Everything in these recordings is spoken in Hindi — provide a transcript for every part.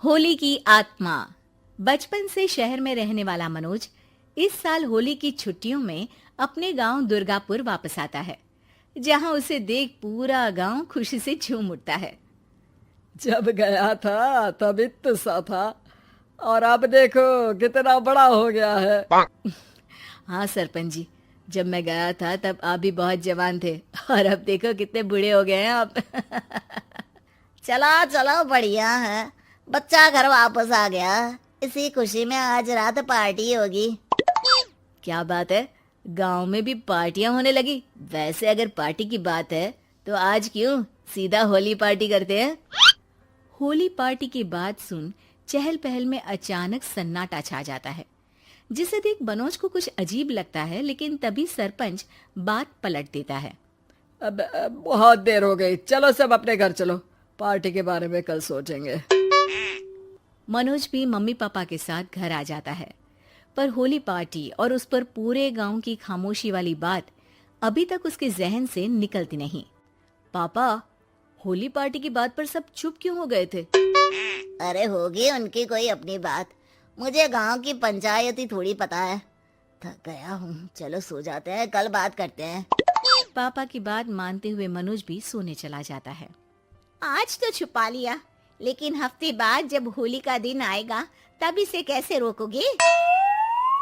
होली की आत्मा। बचपन से शहर में रहने वाला मनोज इस साल होली की छुट्टियों में अपने गांव दुर्गापुर वापस आता है, जहां उसे देख पूरा गांव खुशी से झूम उठता है। जब गया था तब इतना सा था और अब देखो कितना बड़ा हो गया है। हाँ सरपंच जी, जब मैं गया था तब आप भी बहुत जवान थे और अब देखो कितने बूढ़े हो गए हैं आप। चलो चलो, बढ़िया है। बच्चा घर वापस आ गया। इसी खुशी में आज रात पार्टी होगी। क्या बात है, गांव में भी पार्टियां होने लगी। वैसे अगर पार्टी की बात है तो आज क्यों सीधा होली पार्टी करते हैं। होली पार्टी की बात सुन चहल पहल में अचानक सन्नाटा छा जाता है, जिसे देख मनोज को कुछ अजीब लगता है। लेकिन तभी सरपंच बात पलट देता है। अब बहुत देर हो गई, चलो सब अपने घर चलो, पार्टी के बारे में कल सोचेंगे। मनोज भी मम्मी पापा के साथ घर आ जाता है, पर होली पार्टी और उस पर पूरे गांव की खामोशी वाली बात अभी तक उसके जहन से निकलती नहीं। पापा, होली पार्टी की बात पर सब चुप क्यों हो गए थे? अरे होगी उनकी कोई अपनी बात। मुझे गांव की पंचायत ही थोड़ी पता है। थक गया हूँ, चलो सो जाते हैं, कल बात करते हैं। पापा की बात मानते हुए मनोज भी सोने चला जाता है। आज तो छुपा लिया, लेकिन हफ्ते बाद जब होली का दिन आएगा तब इसे कैसे रोकोगे?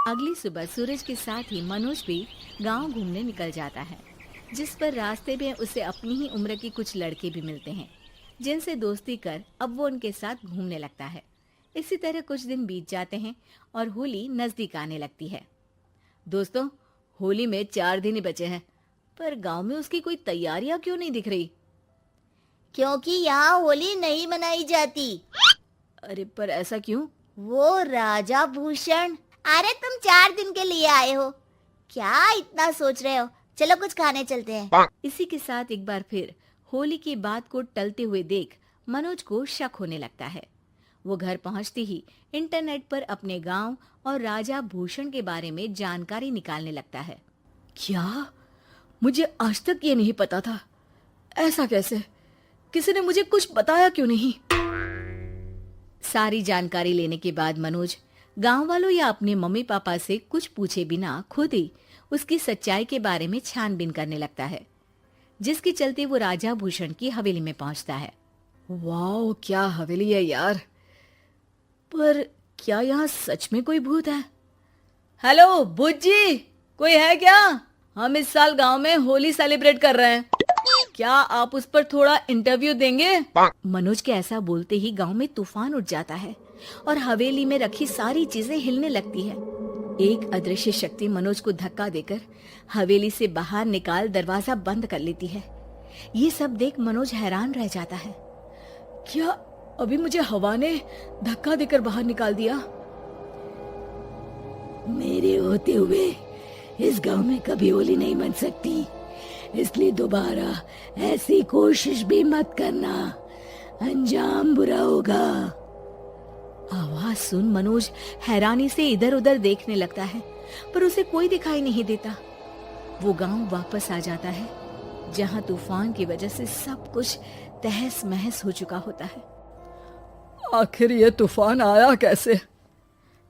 अगली सुबह सूरज के साथ ही मनोज भी गांव घूमने निकल जाता है, जिस पर रास्ते में उसे अपनी ही उम्र के कुछ लड़के भी मिलते हैं, जिनसे दोस्ती कर अब वो उनके साथ घूमने लगता है। इसी तरह कुछ दिन बीत जाते हैं और होली नजदीक आने लगती है। दोस्तों, होली में 4 दिन ही बचे हैं, पर गांव में उसकी कोई तैयारियां क्यों नहीं दिख रही? क्योंकि यहाँ होली नहीं मनाई जाती। अरे पर ऐसा क्यों? वो राजा भूषण। अरे तुम 4 दिन के लिए आए हो, क्या इतना सोच रहे हो? चलो कुछ खाने चलते हैं। इसी के साथ एक बार फिर होली की बात को टलते हुए देख मनोज को शक होने लगता है। वो घर पहुंचते ही इंटरनेट पर अपने गांव और राजा भूषण के बारे में जानकारी निकालने लगता है। क्या? मुझे आज तक ये नहीं पता था। ऐसा कैसे? किसी ने मुझे कुछ बताया क्यों नहीं? सारी जानकारी लेने के बाद मनोज गांव वालों या अपने मम्मी पापा से कुछ पूछे बिना खुद ही उसकी सच्चाई के बारे में छानबीन करने लगता है, जिसके चलते वो राजा भूषण की हवेली में पहुंचता है। वाह, क्या हवेली है यार। पर क्या यहाँ सच में कोई भूत है? हेलो भूत जी, कोई है क्या? हम इस साल गांव में होली सेलिब्रेट कर रहे हैं, क्या आप उस पर थोड़ा इंटरव्यू देंगे? मनोज के ऐसा बोलते ही गांव में तूफान उठ जाता है और हवेली में रखी सारी चीजें हिलने लगती है। एक अदृश्य शक्ति मनोज को धक्का देकर हवेली से बाहर निकाल दरवाजा बंद कर लेती है। ये सब देख मनोज हैरान रह जाता है। क्या अभी मुझे हवा ने धक्का देकर बाहर निकाल दिया? मेरे होते हुए इस गांव में कभी होली नहीं बन सकती, इसलिए दोबारा ऐसी कोशिश भी मत करना, अंजाम बुरा होगा। आवाज सुन मनोज हैरानी से इधर उधर देखने लगता है, पर उसे कोई दिखाई नहीं देता। वो गांव वापस आ जाता है, जहां तूफान की वजह से सब कुछ तहस महस हो चुका होता है। आखिर ये तूफान आया कैसे?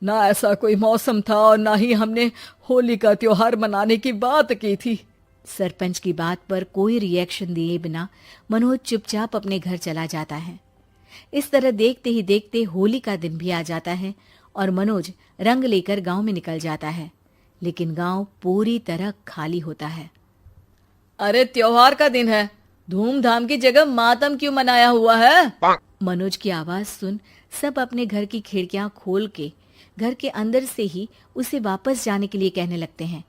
ना ऐसा कोई मौसम था और ना ही हमने होली का त्योहार मनाने की बात की थी। सरपंच की बात पर कोई रिएक्शन दिए बिना मनोज चुपचाप अपने घर चला जाता है। इस तरह देखते ही देखते होली का दिन भी आ जाता है और मनोज रंग लेकर गांव में निकल जाता है, लेकिन गांव पूरी तरह खाली होता है। अरे त्योहार का दिन है, धूमधाम की जगह मातम क्यों मनाया हुआ है? मनोज की आवाज सुन सब अपने घर की खिड़कियां खोल के घर के अंदर से ही उसे वापस जाने के लिए कहने लगते हैं,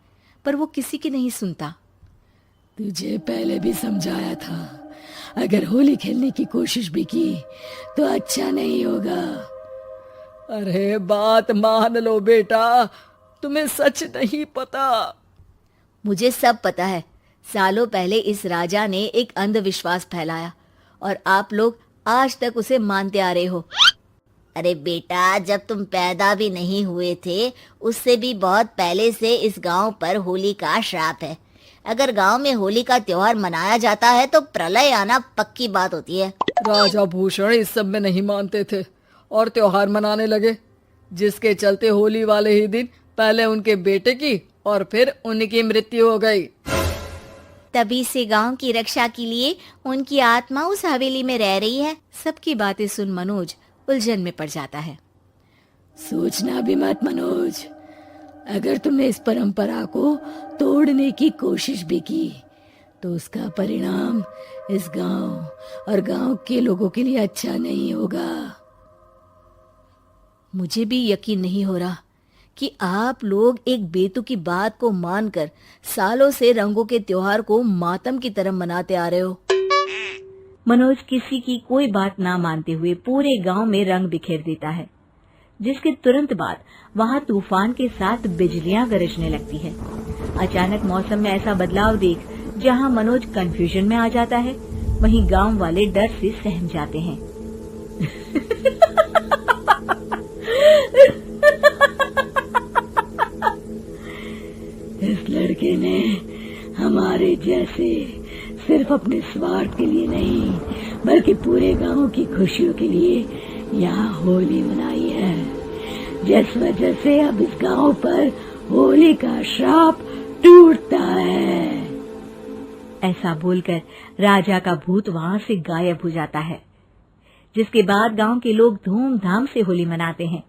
पर वो किसी की नहीं सुनता। तुझे पहले भी समझाया था, अगर होली खेलने की कोशिश भी की तो अच्छा नहीं होगा। अरे बात मान लो बेटा, तुम्हें सच नहीं पता। मुझे सब पता है। सालों पहले इस राजा ने एक अंधविश्वास फैलाया और आप लोग आज तक उसे मानते आ रहे हो। अरे बेटा, जब तुम पैदा भी नहीं हुए थे उससे भी बहुत पहले से इस गांव पर होली का श्राप है। अगर गांव में होली का त्योहार मनाया जाता है तो प्रलय आना पक्की बात होती है। राजा भूषण इस सब में नहीं मानते थे और त्योहार मनाने लगे, जिसके चलते होली वाले ही दिन पहले उनके बेटे की और फिर उनकी मृत्यु हो गई। तभी से गांव की रक्षा के लिए उनकी आत्मा उस हवेली में रह रही है। सबकी बातें सुन मनोज उलझन में पड़ जाता है। सोचना भी मत मनोज, अगर तुमने इस परंपरा को तोड़ने की कोशिश भी की तो उसका परिणाम इस गांव और गांव के लोगों के लिए अच्छा नहीं होगा। मुझे भी यकीन नहीं हो रहा कि आप लोग एक बेतुकी बात को मानकर सालों से रंगों के त्योहार को मातम की तरह मनाते आ रहे हो। मनोज किसी की कोई बात ना मानते हुए पूरे गांव में रंग बिखेर देता है, जिसके तुरंत बाद वहां तूफान के साथ बिजलियां गरजने लगती है। अचानक मौसम में ऐसा बदलाव देख जहां मनोज कंफ्यूजन में आ जाता है, वहीं गांव वाले डर से सहम जाते हैं। इस लड़के ने हमारे जैसे सिर्फ अपने स्वार्थ के लिए नहीं बल्कि पूरे गांव की खुशियों के लिए यहाँ होली मनाई है, जिस वजह से अब इस गांव पर होली का श्राप टूटता है। ऐसा बोलकर राजा का भूत वहां से गायब हो जाता है, जिसके बाद गांव के लोग धूमधाम से होली मनाते हैं।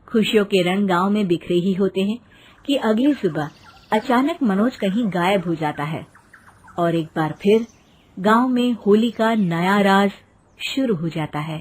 खुशियों के रंग गांव में बिखरे ही होते हैं कि अगली सुबह अचानक मनोज कहीं गायब हो जाता है और एक बार फिर गांव में होली का नया राज शुरू हो जाता है।